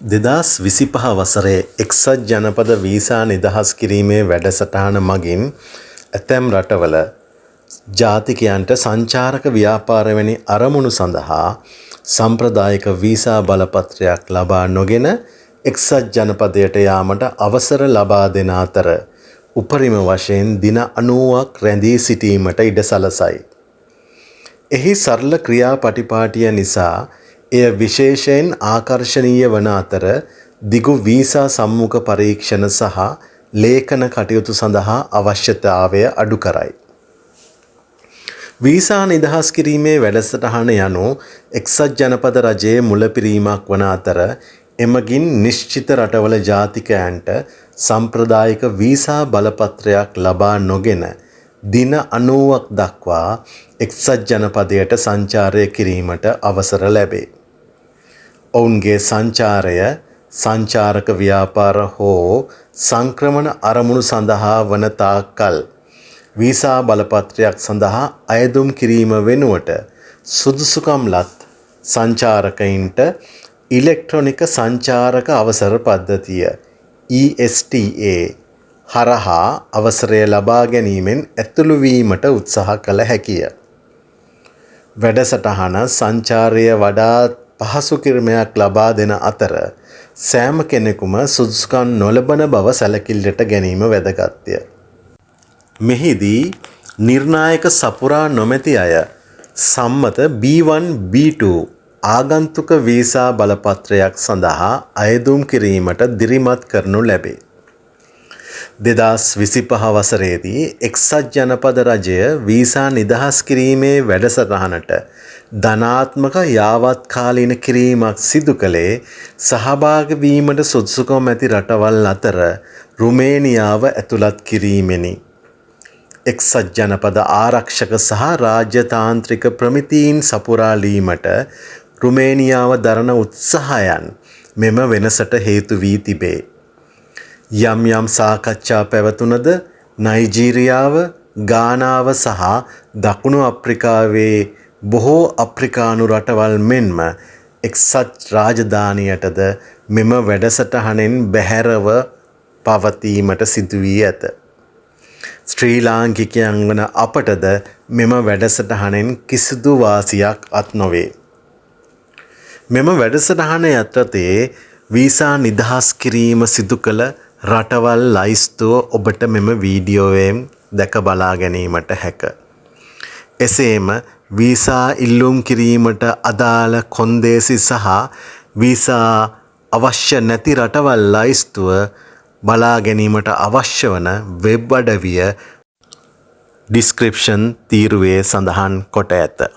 2025 වසරේ එක්සත් ජනපද වීසා නිදහස් කිරීමේ වැඩසටහන මගින් ඇතැම් රටවල ජාතිකයන්ට සංචාරක ව්‍යාපාර වැනි අරමුණු සඳහා සම්ප්‍රදායික වීසා බලපත්‍රයක් ලබා නොගෙන එක්සත් ජනපදයට යාමට අවසර ලබා දෙන අතර උපරිම වශයෙන් දින 90ක් රැඳී සිටීමට ඉඩ සලසයි. එහි සරල ක්‍රියාපටිපාටිය නිසා එය විශේෂයෙන් ආකර්ශනීය වන අතර දිගු වීසා සම්මුඛ පරීක්ෂණ සහ ලේඛන කටයුතු සඳහා අවශ්‍යතාවය අඩු කරයි. වීසා නිදහස් කිරීමේ වැඩසටහන යනු එක්සත් ජනපද රජයේ මුලපිරීමක් වන අතර එමගින් නිශ්චිත රටවල ජාතිකයන්ට සම්ප්‍රදායික වීසා බලපත්‍රයක් ලබා නොගෙන දින 90ක් දක්වා එක්සත් ජනපදයට සංචාරය කිරීමට අවසර ලැබේ. ඔවුන්ගේ සංචාරය සංචාරක ව්‍යාපාර හෝ සංක්‍රමණ අරමුණු සඳහා වන තාක්කල් වීසා බලපත්‍රයක් සඳහා අයදුම් කිරීම වෙනුවට සුදුසුකම් ලත් සංචාරකයින්ට ඉලෙක්ට්‍රොනික සංචාරක අවසර පද්ධතිය ESTA හරහා අවසරය ලබා ගැනීමෙන් ඇතුළු වීමට උත්සාහ කළ හැකිය. වැඩසටහන සංචාරය වඩාත් පහසු කිරීමක් ලබා දෙන අතර සෑම කෙනෙකුම සුදුසුකම් නොලබන බව සැලකිල්ලට ගැනීම වැදගත්ය. මෙහිදී නිර්ණායක සපුරා නොමැති අය සම්මත B1 B2 ආගන්තුක වීසා බලපත්‍රයක් සඳහා අයදුම් කිරීමට දිරිමත් කරනු ලැබේ. 2025 වසරේදී එක්සත් ජනපද රජය වීසා නිදහස් කිරීමේ වැඩසටහනට ධනාත්මක යාවත්කාලීන කිරීමක් සිදු කළේ සහභාගී වීමට සුදුසුකම් ඇති රටවල් අතර රුමේනියාව ඇතුළත් කිරීමෙනි. එක්සත් ජනපද ආරක්ෂක සහ රාජ්‍යතාන්ත්‍රික ප්‍රමිතීන් සපුරාලීමට රුමේනියාව දරන උත්සාහයන් මෙම වෙනසට හේතු වී තිබේ. යම් යම් සාකච්ඡා පැවතුනද නයිජීරියාව, ගානාව සහ දකුණු අප්‍රිකාවේ බොහෝ අප්‍රිකානු රටවල් මෙන්ම එක්සත් රාජධානියටද මෙම වැඩසටහනෙන් බැහැරව පවතීමට සිදු වී ඇත. ශ්‍රී ලාංකිකයන් වන අපටද මෙම වැඩසටහනෙන් කිසිදු වාසියක් අත් නොවේ. මෙම වැඩසටහන යටතේ වීසා නිදහස් කිරීම සිදු කළ රටවල් ලයිස්තුව ඔබට මෙම වීඩියෝවෙන් දැක බලා ගැනීමට හැක. එසේම වීසා ඉල්ලුම් කිරීමට අදාළ කොන්දේසි සහ වීසා අවශ්‍ය නැති රටවල් ලයිස්තුව බලා ගැනීමට අවශ්‍ය වන වෙබ් අඩවිය ඩිස්ක්‍රිප්ෂන් තීරුවේ සඳහන් කොට ඇත.